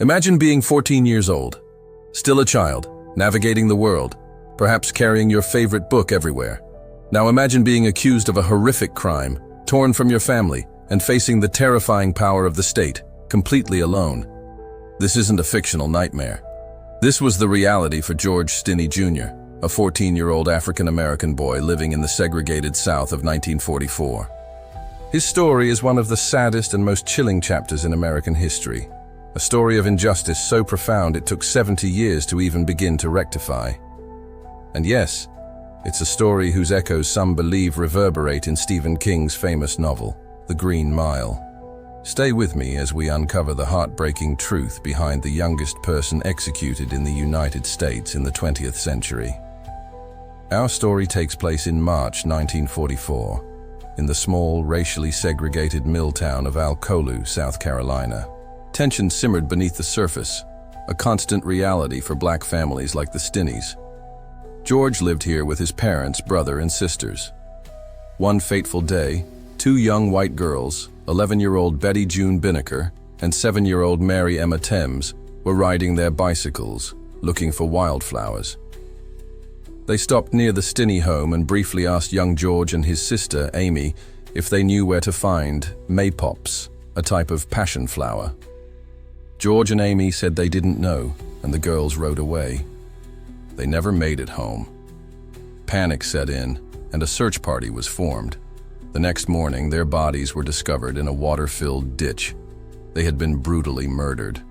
Imagine being 14 years old, still a child, navigating the world, perhaps carrying your favorite book everywhere. Now imagine being accused of a horrific crime, torn from your family, and facing the terrifying power of the state, completely alone. This isn't a fictional nightmare. This was the reality for George Stinney Jr., a 14-year-old African-American boy living in the segregated South of 1944. His story is one of the saddest and most chilling chapters in American history, a story of injustice so profound it took 70 years to even begin to rectify. And yes, it's a story whose echoes some believe reverberate in Stephen King's famous novel, The Green Mile. Stay with me as we uncover the heartbreaking truth behind the youngest person executed in the United States in the 20th century. Our story takes place in March 1944, in the small, racially segregated mill town of Alcolu, South Carolina. Tension simmered beneath the surface, a constant reality for black families like the Stinneys. George lived here with his parents, brother, and sisters. One fateful day, two young white girls, 11-year-old Betty June Binnicker and 7-year-old Mary Emma Thames, were riding their bicycles, looking for wildflowers. They stopped near the Stinney home and briefly asked young George and his sister, Amy, if they knew where to find maypops, a type of passion flower. George and Amy said they didn't know, and the girls rode away. They never made it home. Panic set in, and a search party was formed. The next morning, their bodies were discovered in a water-filled ditch. They had been brutally murdered.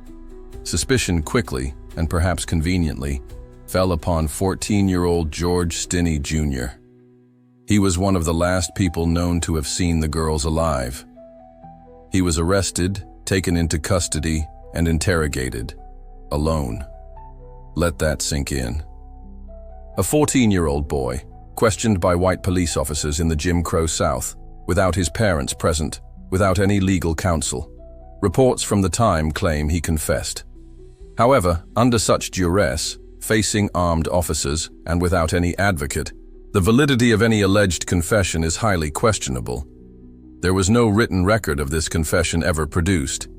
Suspicion quickly, and perhaps conveniently, fell upon 14-year-old George Stinney Jr. He was one of the last people known to have seen the girls alive. He was arrested, taken into custody, and interrogated, alone. Let that sink in. A 14-year-old boy, questioned by white police officers in the Jim Crow South, without his parents present, without any legal counsel. Reports from the time claim he confessed. However, under such duress, facing armed officers, and without any advocate, the validity of any alleged confession is highly questionable. There was no written record of this confession ever produced.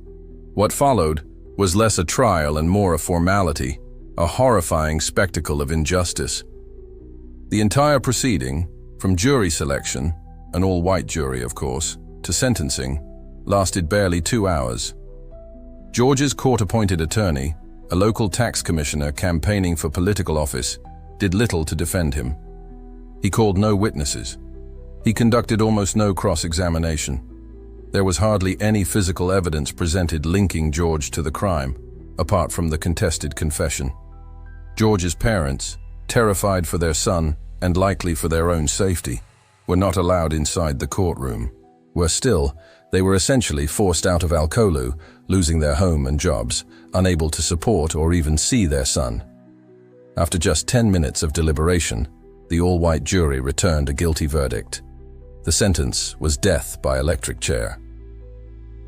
What followed was less a trial and more a formality, a horrifying spectacle of injustice. The entire proceeding, from jury selection, an all-white jury of course, to sentencing, lasted barely 2 hours. George's court-appointed attorney, a local tax commissioner campaigning for political office, did little to defend him. He called no witnesses. He conducted almost no cross-examination. There was hardly any physical evidence presented linking George to the crime, apart from the contested confession. George's parents, terrified for their son and likely for their own safety, were not allowed inside the courtroom. Worse still, they were essentially forced out of Alcolu, losing their home and jobs, unable to support or even see their son. After just 10 minutes of deliberation, the all-white jury returned a guilty verdict. The sentence was death by electric chair.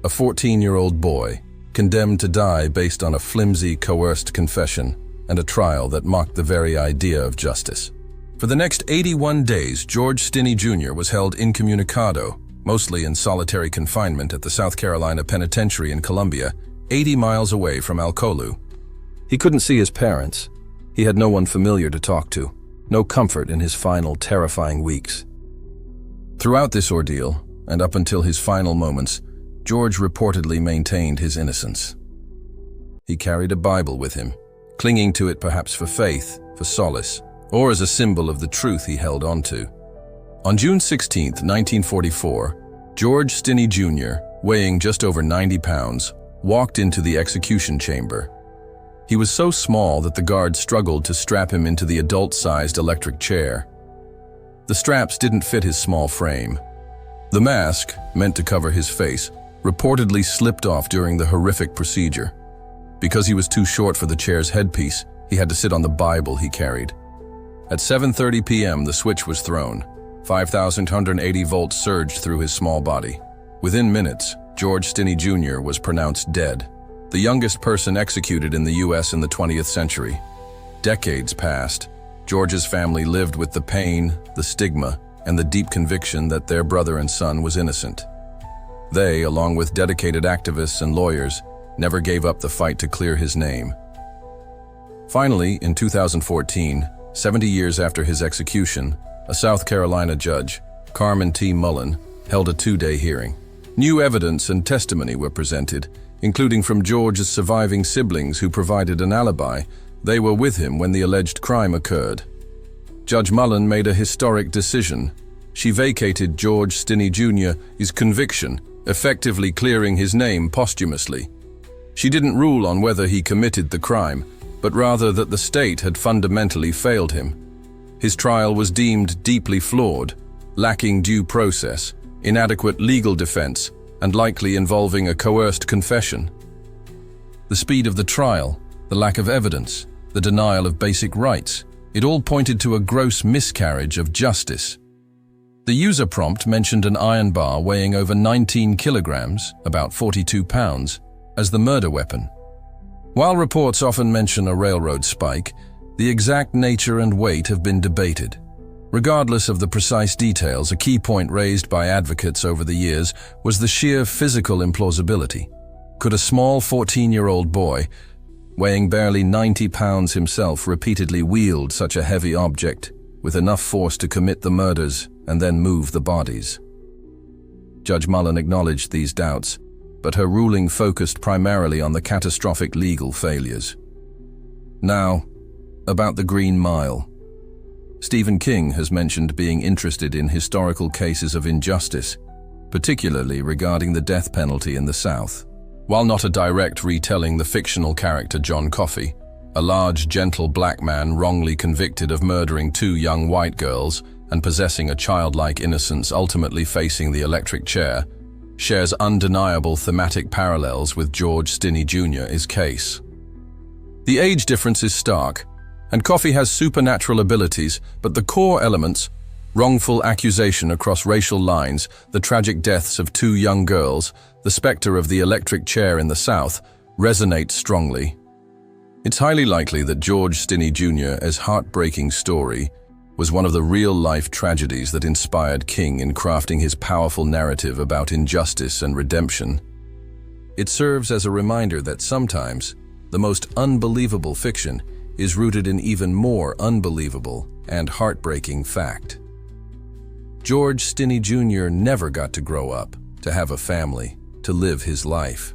A 14-year-old boy, condemned to die based on a flimsy, coerced confession and a trial that mocked the very idea of justice. For the next 81 days, George Stinney Jr. was held incommunicado, mostly in solitary confinement at the South Carolina Penitentiary in Columbia, 80 miles away from Alcolu. He couldn't see his parents. He had no one familiar to talk to, no comfort in his final terrifying weeks. Throughout this ordeal, and up until his final moments, George reportedly maintained his innocence. He carried a Bible with him, clinging to it perhaps for faith, for solace, or as a symbol of the truth he held onto. On June 16, 1944, George Stinney Jr., weighing just over 90 pounds, walked into the execution chamber. He was so small that the guards struggled to strap him into the adult-sized electric chair. The straps didn't fit his small frame. The mask, meant to cover his face, reportedly slipped off during the horrific procedure. Because he was too short for the chair's headpiece, he had to sit on the Bible he carried. At 7:30 p.m., the switch was thrown. 5,180 volts surged through his small body. Within minutes, George Stinney Jr. was pronounced dead, the youngest person executed in the U.S. in the 20th century. Decades passed. George's family lived with the pain, the stigma, and the deep conviction that their brother and son was innocent. They, along with dedicated activists and lawyers, never gave up the fight to clear his name. Finally, in 2014, 70 years after his execution, a South Carolina judge, Carmen T. Mullen, held a 2-day hearing. New evidence and testimony were presented, including from George's surviving siblings who provided an alibi. They were with him when the alleged crime occurred. Judge Mullen made a historic decision. She vacated George Stinney Jr.'s conviction, effectively clearing his name posthumously. She didn't rule on whether he committed the crime, but rather that the state had fundamentally failed him. His trial was deemed deeply flawed, lacking due process, inadequate legal defense, and likely involving a coerced confession. The speed of the trial, the lack of evidence, the denial of basic rights, it all pointed to a gross miscarriage of justice. The user prompt mentioned an iron bar weighing over 19 kilograms, about 42 pounds, as the murder weapon. While reports often mention a railroad spike, the exact nature and weight have been debated. Regardless of the precise details, a key point raised by advocates over the years was the sheer physical implausibility. Could a small 14-year-old boy, weighing barely 90 pounds himself, repeatedly wield such a heavy object with enough force to commit the murders and then move the bodies? Judge Mullen acknowledged these doubts, but her ruling focused primarily on the catastrophic legal failures. Now, about the Green Mile. Stephen King has mentioned being interested in historical cases of injustice, particularly regarding the death penalty in the South. While not a direct retelling, the fictional character John Coffey, a large, gentle black man wrongly convicted of murdering 2 young white girls and possessing a childlike innocence, ultimately facing the electric chair, shares undeniable thematic parallels with George Stinney Jr.'s case. The age difference is stark, and Coffey has supernatural abilities, but the core elements, wrongful accusation across racial lines, the tragic deaths of 2 young girls, the specter of the electric chair in the South, resonate strongly. It's highly likely that George Stinney Jr.'s heartbreaking story was one of the real-life tragedies that inspired King in crafting his powerful narrative about injustice and redemption. It serves as a reminder that sometimes the most unbelievable fiction is rooted in even more unbelievable and heartbreaking fact. George Stinney Jr. never got to grow up, to have a family, to live his life.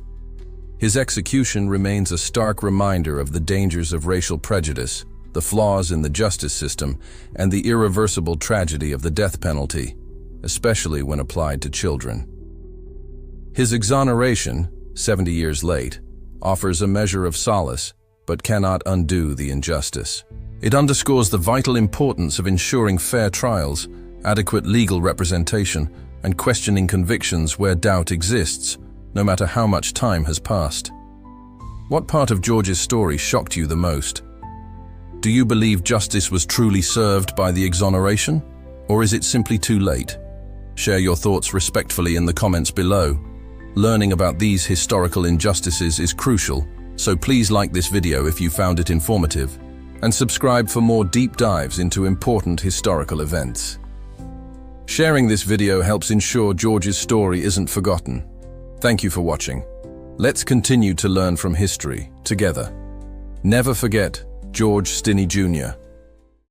His execution remains a stark reminder of the dangers of racial prejudice, the flaws in the justice system, and the irreversible tragedy of the death penalty, especially when applied to children. His exoneration, 70 years late, offers a measure of solace, but cannot undo the injustice. It underscores the vital importance of ensuring fair trials, adequate legal representation, and questioning convictions where doubt exists, no matter how much time has passed. What part of George's story shocked you the most? Do you believe justice was truly served by the exoneration, or is it simply too late? Share your thoughts respectfully in the comments below. Learning about these historical injustices is crucial, so please like this video if you found it informative, and subscribe for more deep dives into important historical events. Sharing this video helps ensure George's story isn't forgotten. Thank you for watching. Let's continue to learn from history together. Never forget George Stinney Jr.